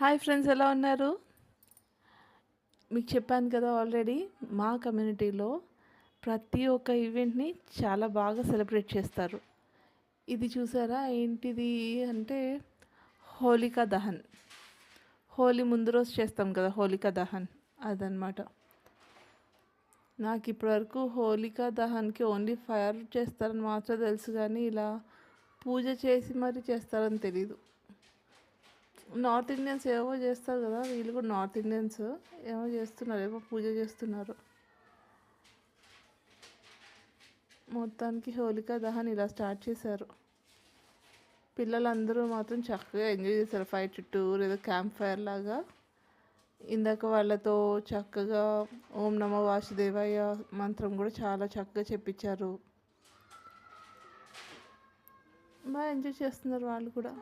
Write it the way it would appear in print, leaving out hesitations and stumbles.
Hi friends, ఎలా ఉన్నారు? మీకు చెప్పాను కదా ఆల్రెడీ. మా కమ్యూనిటీలో ప్రతి ఒక్క ఈవెంట్ని చాలా బాగా సెలబ్రేట్ చేస్తారు. ఇది చూసారా ఏంటిది అంటే హోలికా దహన్. హోలీ ముందు రోజు చేస్తాం కదా హోలికా దహన్, అదనమాట. నాకు ఇప్పటివరకు హోలికా దహన్కి ఓన్లీ ఫైర్ చేస్తారని మాత్రం తెలుసు, కానీ ఇలా పూజ చేసి మరీ చేస్తారని తెలీదు. నార్త్ ఇండియన్స్ ఏవో చేస్తారు కదా, వీళ్ళు కూడా నార్త్ ఇండియన్స్ ఏమో చేస్తున్నారు, ఏమో పూజ చేస్తున్నారు. మొత్తానికి హోలికా దహన్ ఇలా స్టార్ట్ చేశారు. పిల్లలందరూ మాత్రం చక్కగా ఎంజాయ్ చేశారు. ఫైర్ చుట్టూ లేదా క్యాంప్ ఫైర్ లాగా. ఇందాక వాళ్ళతో చక్కగా ఓం నమో వాసుదేవాయ మంత్రం కూడా చాలా చక్కగా చెప్పించారు. బాగా ఎంజాయ్ చేస్తున్నారు వాళ్ళు కూడా.